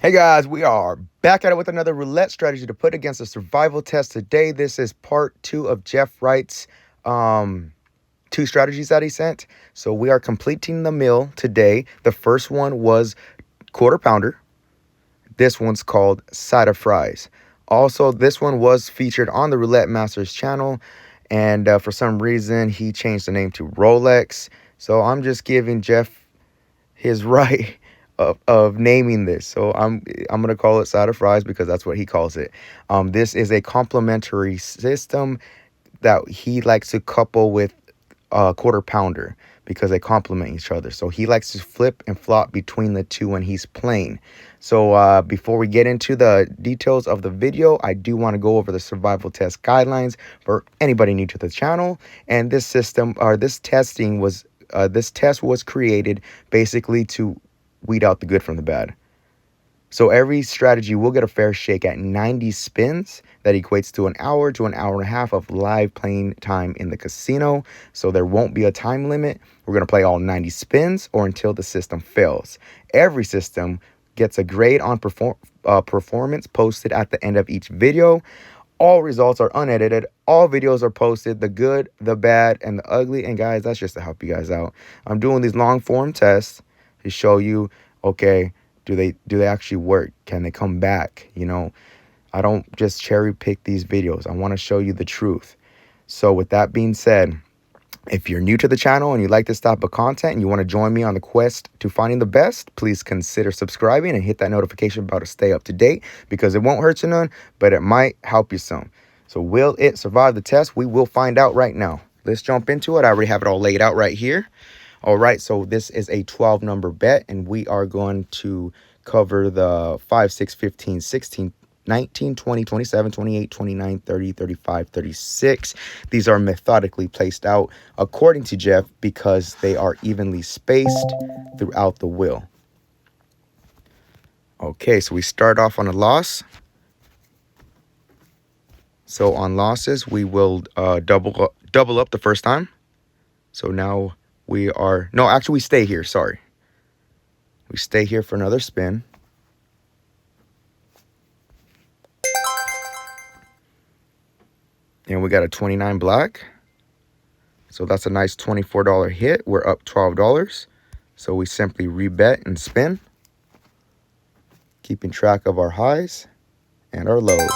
Hey guys, we are back at it with another roulette strategy to put against a survival test today. This is part 2 of Jeff Wright's 2 strategies that he sent. So we are completing the meal today. The first one was quarter pounder. This one's called side of fries. Also, this one was featured on the Roulette Masters channel, and for some reason he changed the name to Rolex. So I'm just giving Jeff his right of naming this. So I'm gonna call it side of fries because that's what he calls it. This is a complementary system that he likes to couple with quarter pounder because they complement each other. So he likes to flip and flop between the two when he's playing. So before we get into the details of the video, I do want to go over the survival test guidelines for anybody new to the channel. And this system, or this testing was this test was created basically to weed out the good from the bad. So every strategy will get a fair shake at 90 spins. That equates to an hour to an hour and a half of live playing time in the casino. So there won't be a time limit. We're going to play all 90 spins or until the system fails. Every system gets a grade on performance posted at the end of each video. All results are unedited. All videos are posted, the good, the bad, and the ugly. And guys, that's just to help you guys out. I'm doing these long form tests to show you, okay, do they actually work? Can they come back? You know, I don't just cherry pick these videos. I want to show you the truth. So with that being said, if you're new to the channel and you like this type of content and you want to join me on the quest to finding the best, please consider subscribing and hit that notification bell to stay up to date, because it won't hurt you none, but it might help you some. So will it survive the test? We will find out right now. Let's jump into it. I already have it all laid out right here. All right, so this is a 12 number bet, and we are going to cover the 5, 6, 15, 16, 19, 20, 27, 28, 29, 30, 35, 36. These are methodically placed out according to Jeff because they are evenly spaced throughout the wheel. Okay, so we start off on a loss. So on losses, we will double up the first time. So now we are, no, actually we stay here, sorry. We stay here for another spin. And we got a 29 black. So that's a nice $24 hit. We're up $12. So we simply rebet and spin, keeping track of our highs and our lows.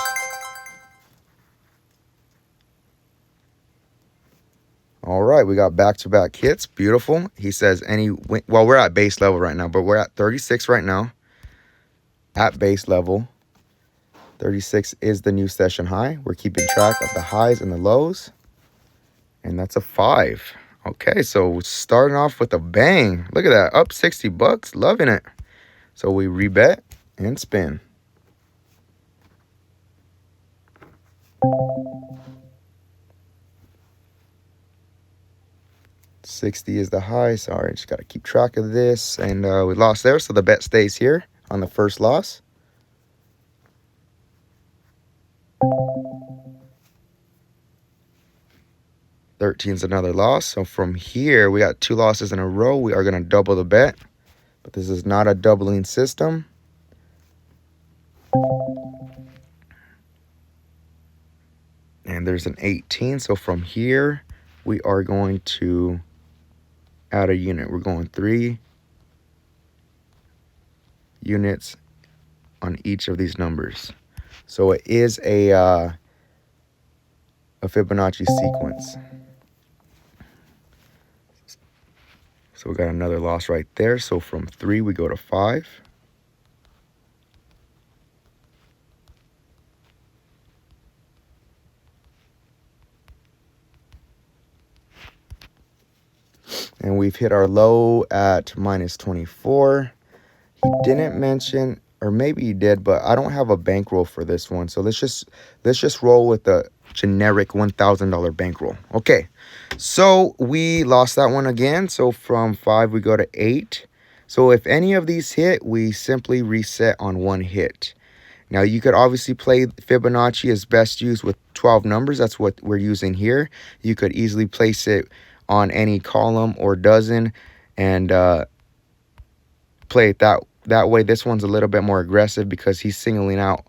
All right, we got back-to-back hits. Beautiful. He says well, we're at base level right now, but we're at 36 right now. At base level, 36 is the new session high. We're keeping track of the highs and the lows. And that's a 5. Okay, so starting off with a bang. Look at that, up 60 bucks, loving it. So we rebet and spin. $60 is the high. Sorry, just got to keep track of this. And we lost there, so the bet stays here on the first loss. $13 is another loss. So from here, we got 2 losses in a row. We are going to double the bet, but this is not a doubling system. And there's an 18. So from here, we are going to add a unit. We're going 3 units on each of these numbers. So it is a Fibonacci sequence. So we got another loss right there. So from 3, we go to 5. And we've hit our low at minus 24. He didn't mention, or maybe he did, but I don't have a bankroll for this one. So let's just roll with the generic $1,000 bankroll. Okay, so we lost that one again. So from 5, we go to 8. So if any of these hit, we simply reset on 1 hit. Now, you could obviously play Fibonacci as best used with 12 numbers. That's what we're using here. You could easily place it on any column or dozen and play it that That way, this one's a little bit more aggressive because he's singling out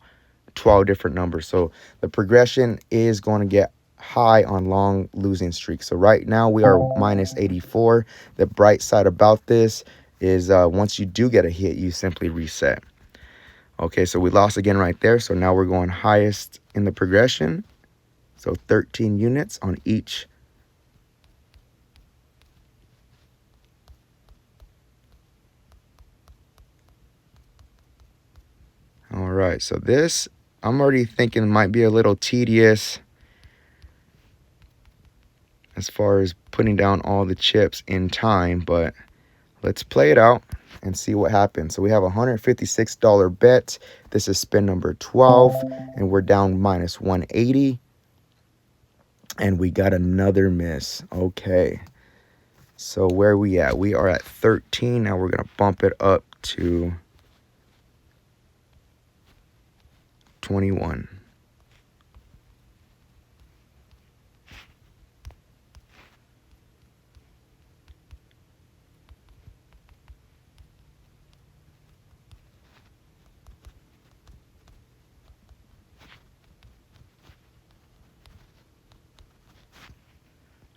12 different numbers. So the progression is going to get high on long losing streaks. So right now we are minus 84. The bright side about this is once you do get a hit, you simply reset. Okay, so we lost again right there. So now we're going highest in the progression. So 13 units on each. All right, so this, I'm already thinking might be a little tedious as far as putting down all the chips in time, but let's play it out and see what happens. So we have a $156 bet. This is spin number 12, and we're down minus 180. And we got another miss. Okay. So where are we at? We are at 13. Now we're going to bump it up to 21.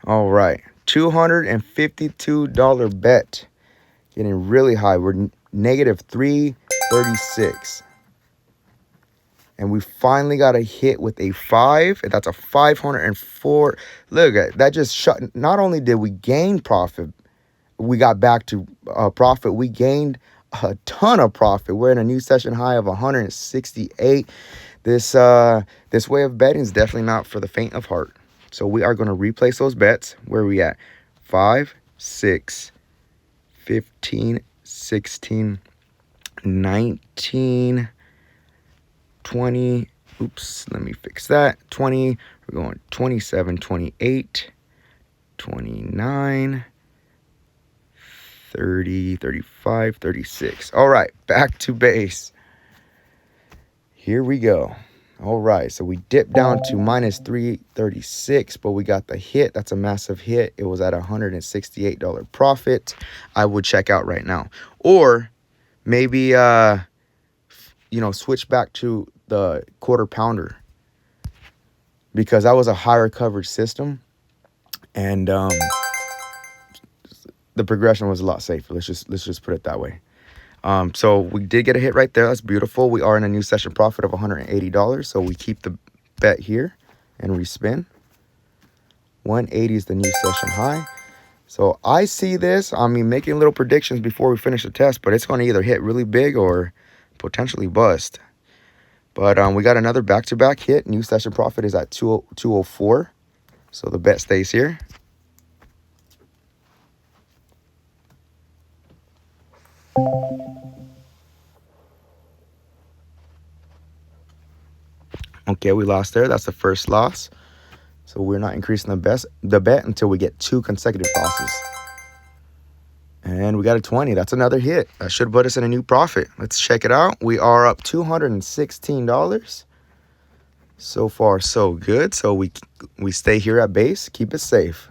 All right, $252 bet. Getting really high. We're negative 336. And we finally got a hit with a 5. That's a 504. Look at that, just shut. Not only did we gain profit, we got back to profit. We gained a ton of profit. We're in a new session high of 168. This way of betting is definitely not for the faint of heart. So we are going to replace those bets. Where are we at? 5, 6, 15, 16, 19, 20. Oops, let me fix that. 20. We're going 27, 28, 29, 30, 35, 36. All right, back to base. Here we go. All right, so we dipped down to minus 336, but we got the hit. That's a massive hit. It was at $168 profit. I would check out right now. Or maybe, switch back to the quarter pounder, because that was a higher coverage system, and the progression was a lot safer. Let's just put it that way. So we did get a hit right there. That's beautiful. We are in a new session profit of $180. So we keep the bet here and respin. 180 is the new session high. So I see this. I mean, making little predictions before we finish the test, but it's going to either hit really big or potentially bust. But we got another back-to-back hit. New session profit is at 204. So the bet stays here. Okay, we lost there. That's the first loss. So we're not increasing the bet until we get 2 consecutive losses. And we got a 20. That's another hit. That should put us in a new profit. Let's check it out. We are up $216. So far, so good. So we stay here at base. Keep it safe.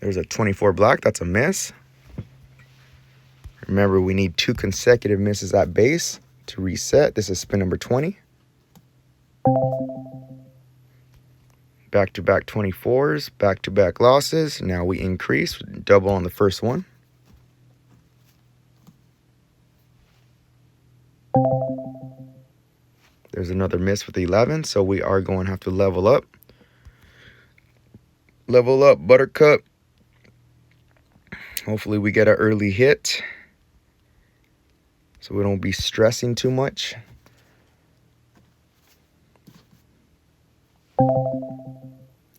There's a 24 black. That's a miss. Remember, we need 2 consecutive misses at base to reset. This is spin number 20. Back-to-back 24s, back-to-back losses. Now we increase, double on the first one. There's another miss with the 11, so we are going to have to level up. Level up, Buttercup. Hopefully we get an early hit, so we don't be stressing too much.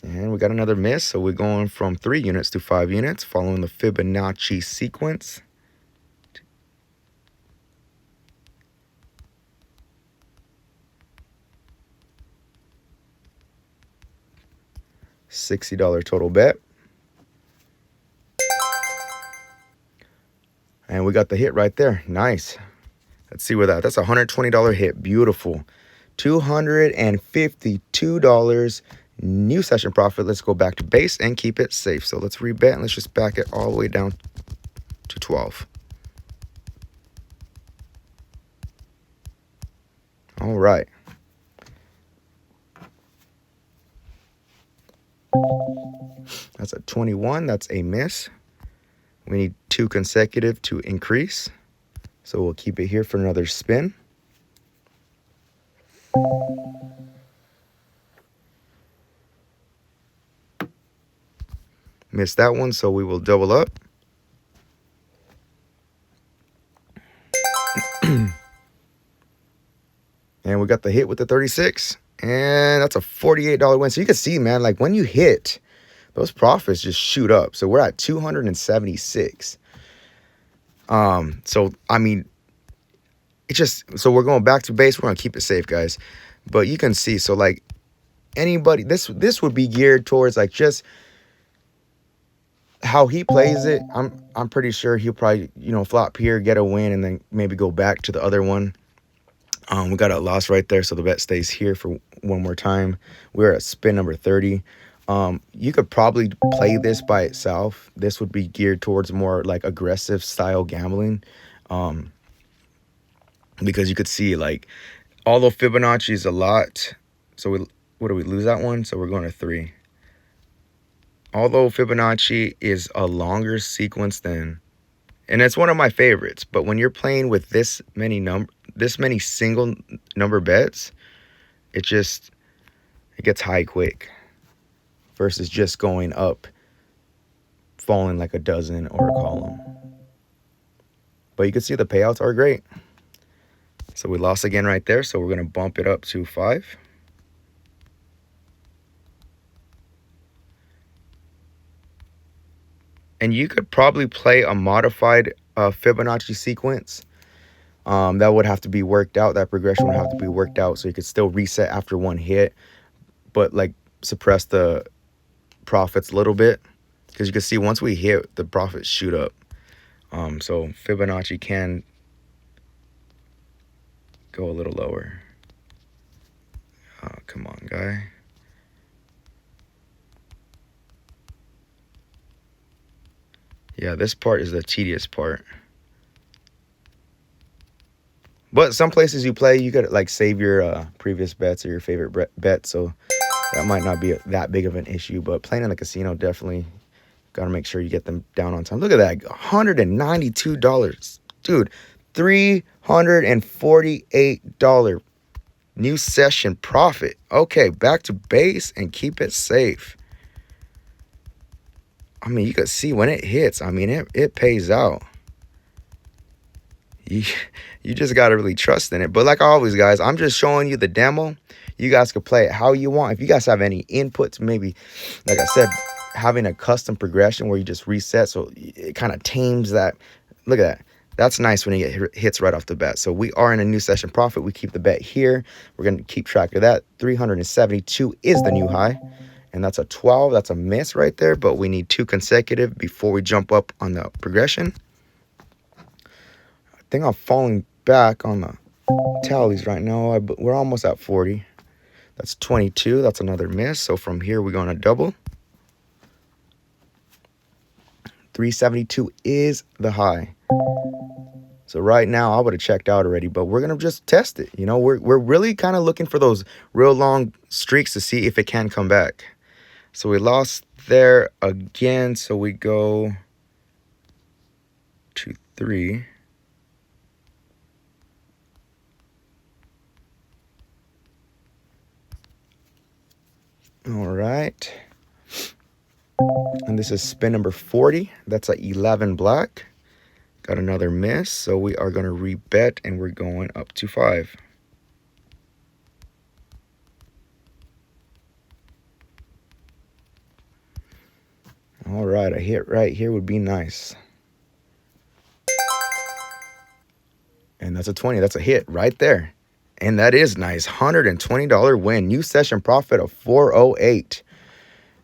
And we got another miss, so we're going from 3 units to 5 units, following the Fibonacci sequence. $60 total bet. And we got the hit right there. Nice. Let's see where that's a $120 hit. Beautiful. $252 new session profit. Let's go back to base and keep it safe. So let's rebet and let's just back it all the way down to 12. All right. That's a 21. That's a miss. We need 2 consecutive to increase. So we'll keep it here for another spin. Missed that one, so we will double up. And we got the hit with the 36. And that's a $48 win. So you can see, man, like when you hit, those profits just shoot up. So we're at 276. So I mean, it just, so we're going back to base. We're gonna keep it safe, guys. But you can see, so like anybody, this would be geared towards like just how he plays it. I'm pretty sure he'll probably, you know, flop here, get a win, and then maybe go back to the other one. We got a loss right there, so the bet stays here for one more time. We're at spin number 30. You could probably play this by itself. This would be geared towards more like aggressive style gambling, because you could see like, although Fibonacci is a lot, so what do we lose that one? So we're going to 3. Although Fibonacci is a longer sequence than, and it's one of my favorites, but when you're playing with this many single number bets, it gets high quick versus just going up, falling like a dozen or a column. But you can see the payouts are great. So we lost again right there, so we're going to bump it up to 5. And you could probably play a modified Fibonacci sequence. That would have to be worked out. That progression would have to be worked out, so you could still reset after one hit, but like suppress the profits a little bit, because you can see once we hit, the profits shoot up. So Fibonacci can go a little lower. Oh, come on, guy. Yeah, this part is the tedious part. But some places you play, you could like save your previous bets or your favorite bet, so that might not be that big of an issue. But playing in the casino, definitely got to make sure you get them down on time. Look at that, $192. Dude, $348 new session profit. Okay, back to base and keep it safe. I mean, you can see when it hits, I mean, it pays out. You just got to really trust in it. But like always, guys, I'm just showing you the demo. You guys can play it how you want. If you guys have any inputs, maybe, like I said, having a custom progression where you just reset, so it kind of tames that. Look at that. That's nice when you get hits right off the bat. So we are in a new session profit. We keep the bet here. We're going to keep track of that. 372 is the new high. And that's a 12. That's a miss right there. But we need 2 consecutive before we jump up on the progression. I think I'm falling back on the tallies right now. We're almost at 40. That's 22. That's another miss. So from here, we're going to double. 372 is the high. So right now, I would have checked out already, but we're going to just test it. You know, we're really kind of looking for those real long streaks to see if it can come back. So we lost there again. So we go to 3. All right. And this is spin number 40. That's at 11 black. Got another miss. So we are going to rebet and we're going up to 5. All right, a hit right here would be nice. And that's a 20. That's a hit right there. And that is nice. $120 win. New session profit of 408.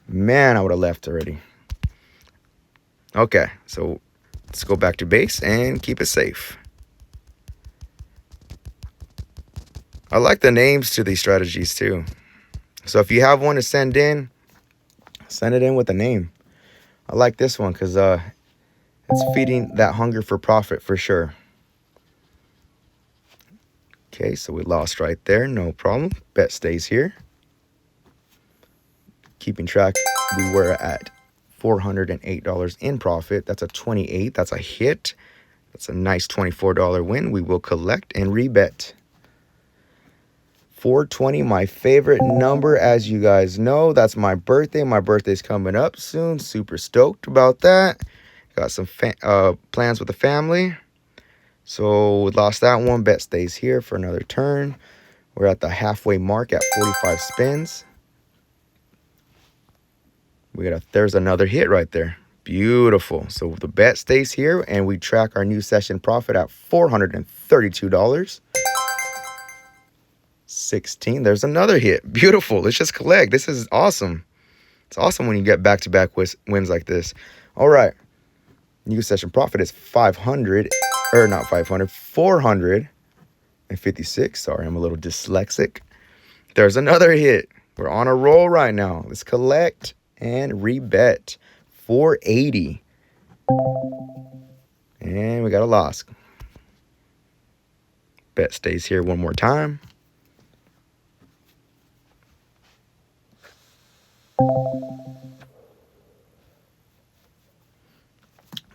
Man, I would have left already. Okay, so let's go back to base and keep it safe. I like the names to these strategies too. So if you have one to send in, send it in with a name. I like this one because it's feeding that hunger for profit for sure. Okay, so we lost right there. No problem. Bet stays here. Keeping track, we were at $408 in profit. That's a 28. That's a hit. That's a nice $24 win. We will collect and rebet. 420, my favorite number, as you guys know. That's my birthday. My birthday's coming up soon. Super stoked about that. Got some plans with the family. So we lost that one. Bet stays here for another turn. We're at the halfway mark at 45 spins. There's another hit right there. Beautiful. So the bet stays here, and we track our new session profit at $432. 16. There's another hit. Beautiful. Let's just collect. This is awesome. It's awesome when you get back-to-back wins like this. All right. New session profit is 456. Sorry, I'm a little dyslexic. There's another hit. We're on a roll right now. Let's collect and rebet. 480. And we got a loss. Bet stays here one more time.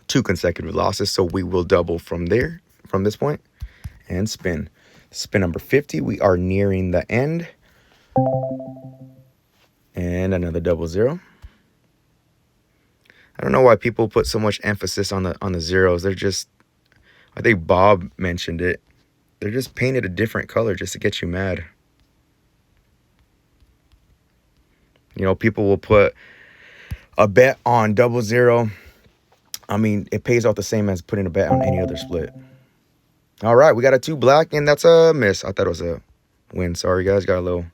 Two consecutive losses, so we will double from this point, and spin. Spin number 50. We are nearing the end. And another double zero. I don't know why people put so much emphasis on the zeros. They're just, I think Bob mentioned it. They're just painted a different color just to get you mad. You know, people will put a bet on double zero. I mean, it pays off the same as putting a bet on any other split. All right, we got a 2 black, and that's a miss. I thought it was a win. Sorry, guys. Got a little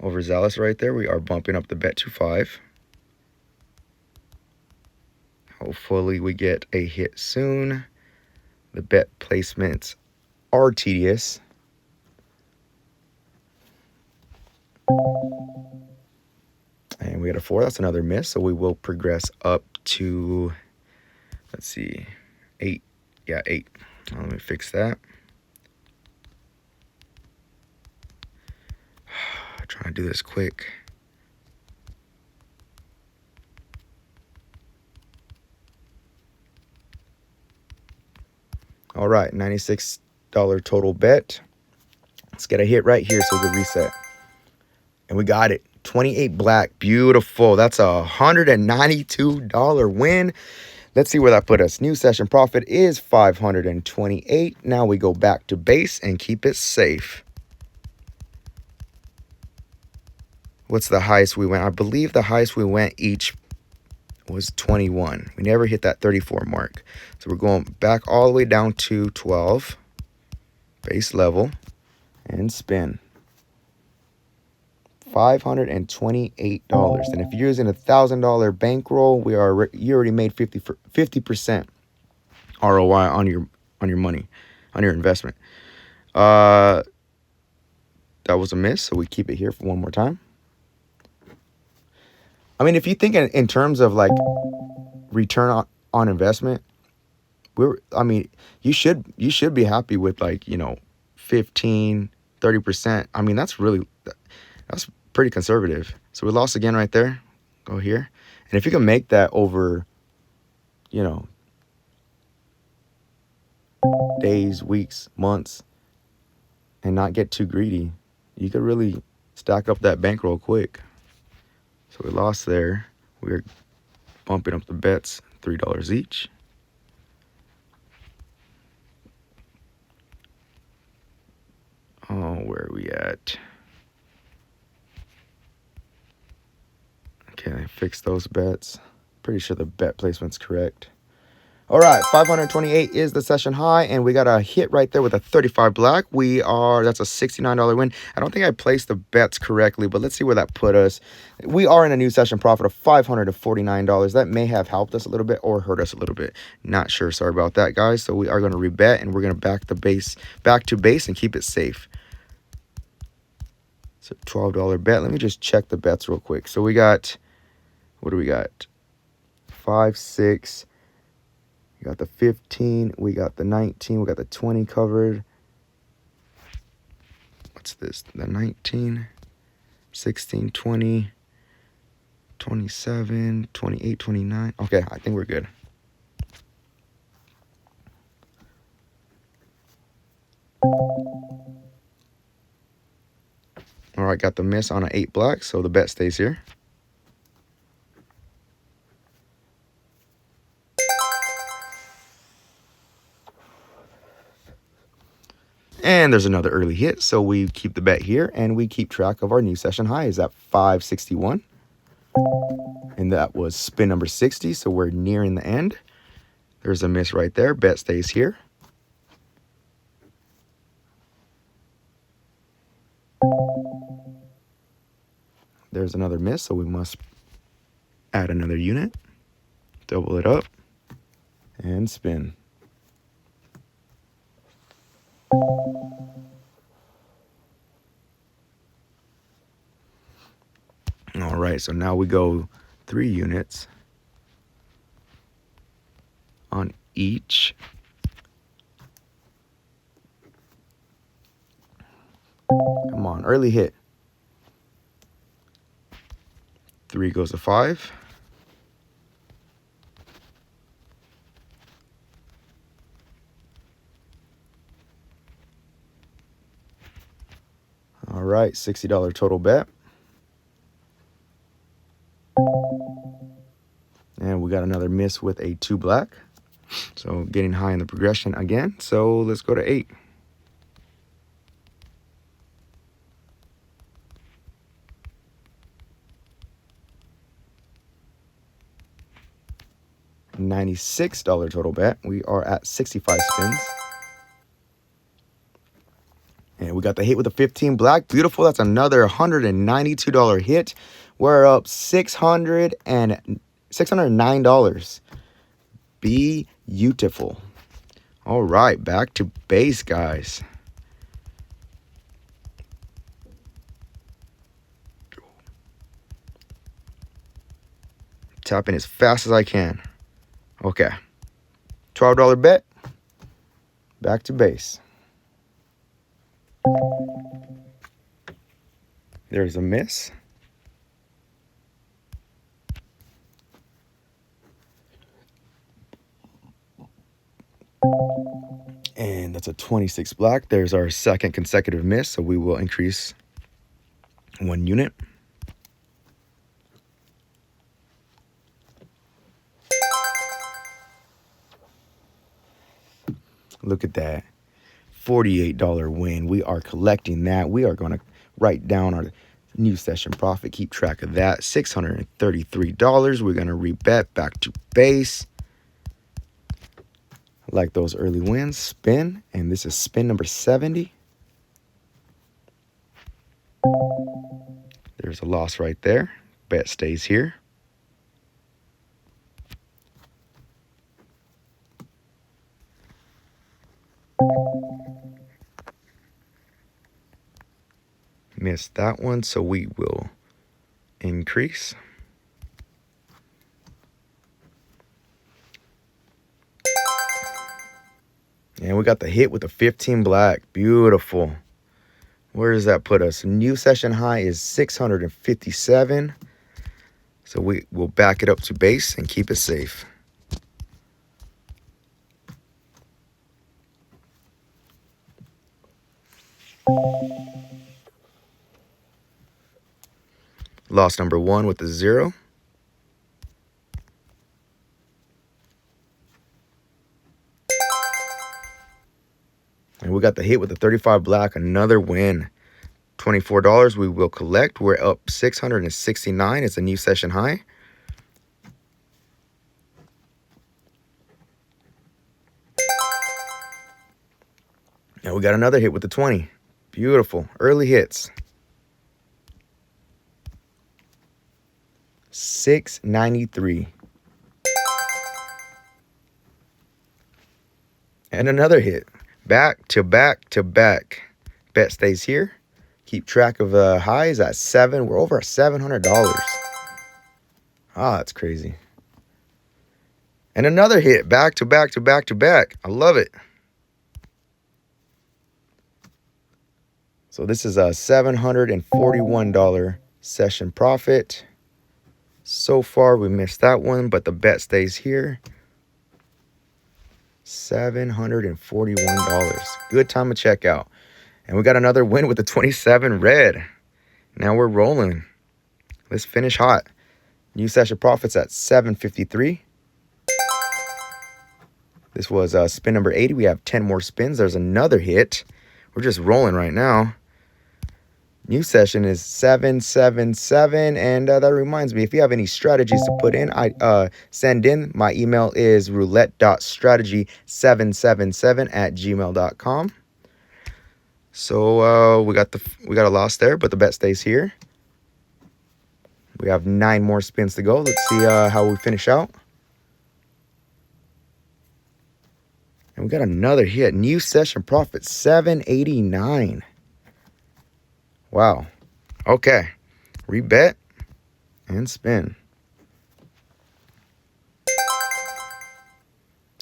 overzealous right there. We are bumping up the bet to 5. Hopefully, we get a hit soon. The bet placements are tedious. And we got a 4. That's another miss. So we will progress up to, let's see, 8. Yeah, 8. Let me fix that. Trying to do this quick. All right, $96 total bet. Let's get a hit right here so we can reset. And we got it. 28 black. Beautiful. That's a $192 win. Let's see where that put us. New session profit is 528. Now we go back to base and keep it safe. What's the highest we went? I believe the highest we went each was 21. We never hit that 34 mark. So we're going back all the way down to 12. Base level. And spin. $528. And if you're using $1,000 bankroll, you already made 50% ROI on your money, on your investment. That was a miss, so we keep it here for one more time. I mean, if you think in terms of like return on investment, you should be happy with, like, 15, 30%. I mean, that's pretty conservative. So we lost again right there. Go here. And if you can make that over, days, weeks, months, and not get too greedy, you could really stack up that bankroll quick. So we lost there. We're bumping up the bets, $3 each. Oh, where are we at? Okay, fix those bets. Pretty sure the bet placement's correct. All right, 528 is the session high, and we got a hit right there with a 35 black. That's a $69 win. I don't think I placed the bets correctly, but let's see where that put us. We are in a new session profit of $549. That may have helped us a little bit or hurt us a little bit. Not sure. Sorry about that, guys. So we are going to rebet, and we're going to back to base and keep it safe. It's a $12 bet. Let me just check the bets real quick. So we got, what do we got? 5, 6. We got the 15. We got the 19. We got the 20 covered. What's this? The 19, 16, 20, 27, 28, 29. Okay, I think we're good. All right, got the miss on an 8 black, so the bet stays here. And there's another early hit, so we keep the bet here, and we keep track of our new session high is at 561. And that was spin number 60, so we're nearing the end. There's a miss right there. Bet stays here. There's another miss, so we must add another unit. Double it up and spin. All right, so now we go 3 units on each. Come on, early hit. 3 goes to 5. All right, $60 total bet. And we got another miss with a 2 black. So getting high in the progression again. So let's go to 8. $96 total bet. We are at 65 spins. And we got the hit with a 15 black. Beautiful. That's another $192 hit. We're up $609. Beautiful. All right, back to base, guys. Tapping as fast as I can. Okay. $12 bet. Back to base. There's a miss. And that's a 26 black. There's our second consecutive miss, so we will increase 1 unit. Look at that. $48 win. We are collecting that. We are going to write down our new session profit. Keep track of that. $633. We're going to rebet back to base. Like those early wins. Spin. And this is spin number 70. There's a loss right there. Bet stays here. Missed that one, so we will increase. And we got the hit with the 15 black. Beautiful. Where does that put us? New session high is 657. So we will back it up to base and keep it safe. Loss number 1 with the 0. And we got the hit with the 35 black, another win. $24 we will collect. We're up 669. It's a new session high. And we got another hit with the 20. Beautiful. Early hits. 693. And another hit. Back to back to back. Bet stays here. Keep track of highs at 7. We're over at $700. Ah, that's crazy. And another hit, back to back to back to back. I love it. So this is a $741 session profit. So far, we missed that one, but the bet stays here. $741. Good time to check out. And we got another win with the 27 red. Now we're rolling. Let's finish hot. New session profits at 753. This was spin number 80. We have 10 more spins. There's another hit. We're just rolling right now. New session is 777. And that reminds me, if you have any strategies to put in, send in. My email is roulette.strategy777@gmail.com. So we got a loss there, but the bet stays here. We have 9 more spins to go. Let's see how we finish out. And we got another hit. New session profit, 789. Wow. Okay. Rebet and spin.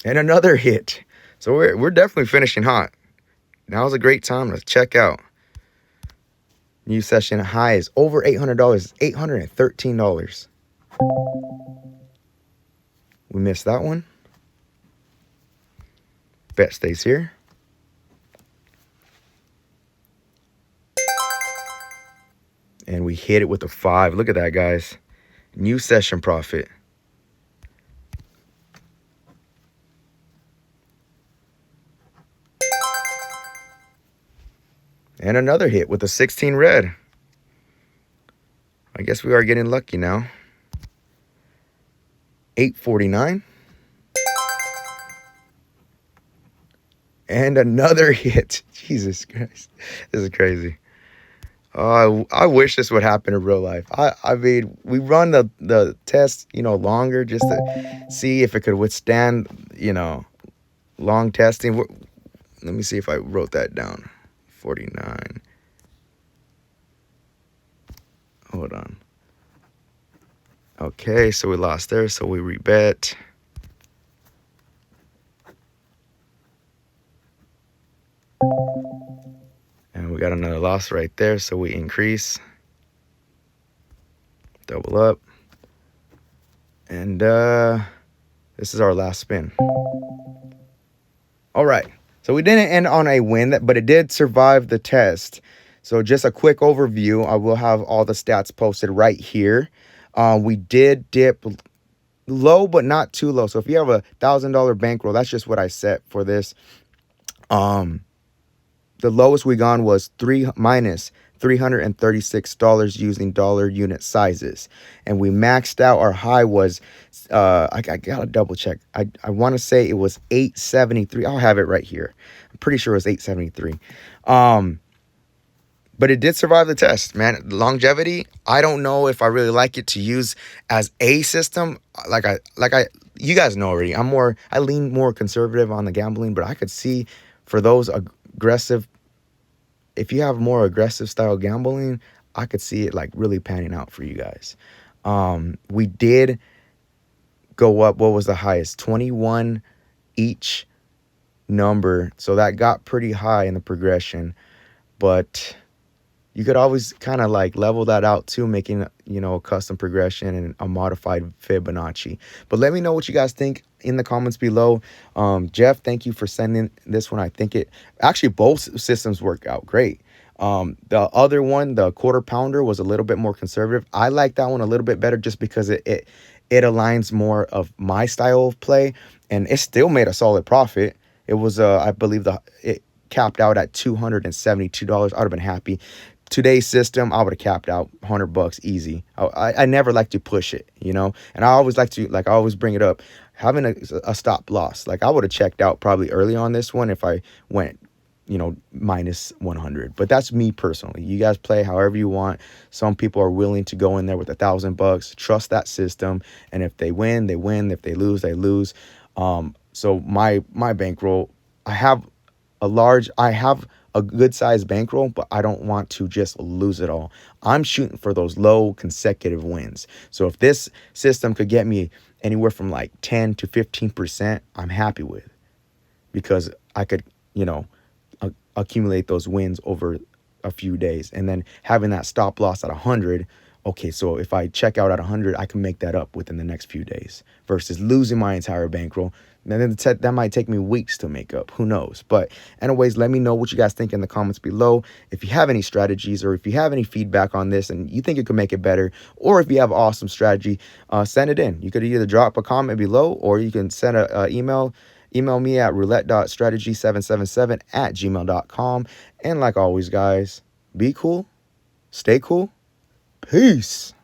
And another hit. So we're definitely finishing hot. Now's a great time to check out. New session high is over $800. $813. We missed that one. Bet stays here. And we hit it with a 5. Look at that, guys. New session profit. And another hit with a 16 red. I guess we are getting lucky now. 849. And another hit. Jesus Christ. This is crazy. I wish this would happen in real life. I mean, we run the test, longer just to see if it could withstand, long testing. Let me see if I wrote that down. 49. Hold on. Okay, so we lost there, so we rebet. And we got another loss right there, so we increase. Double up. And this is our last spin. All right. So we didn't end on a win, but it did survive the test. So just a quick overview. I will have all the stats posted right here. We did dip low, but not too low. So if you have a $1,000 bankroll, that's just what I set for this. The lowest we gone was minus $336 using dollar unit sizes. And we maxed out. Our high was, I got to double check. I want to say it was 873. I'll have it right here. I'm pretty sure it was 873. But it did survive the test, man. Longevity, I don't know if I really like it to use as a system. You guys know already. I lean more conservative on the gambling, but I could see for those aggressive, if you have more aggressive style gambling, I could see it like really panning out for you guys. We did go up. What was the highest? 21 each number. So that got pretty high in the progression, but you could always kind of like level that out too, making, a custom progression and a modified Fibonacci. But let me know what you guys think in the comments below. Jeff, thank you for sending this one. I think actually both systems work out great. The other one, the quarter pounder, was a little bit more conservative. I like that one a little bit better just because it aligns more of my style of play, and it still made a solid profit. It was, I believe it capped out at $272. I'd have been happy. Today's system, I would have capped out $100 easy. I never like to push it, and I always like to, I always bring it up, having a stop loss. Like I would have checked out probably early on this one if I went, minus 100. But that's me personally. You guys play however you want. Some people are willing to go in there with $1,000, trust that system, and if they win, they win. If they lose, they lose. So my bankroll, I have a a good size bankroll, but I don't want to just lose it all. I'm shooting for those low consecutive wins. So if this system could get me anywhere from like 10 to 15%, I'm happy with, because I could, accumulate those wins over a few days. And then having that stop loss at 100, okay, so if I check out at 100, I can make that up within the next few days versus losing my entire bankroll. And then that might take me weeks to make up. Who knows? But anyways, let me know what you guys think in the comments below. If you have any strategies or if you have any feedback on this and you think it could make it better, or if you have an awesome strategy, send it in. You could either drop a comment below or you can send an email. Email me at roulette.strategy777@gmail.com. And like always, guys, be cool, stay cool, peace.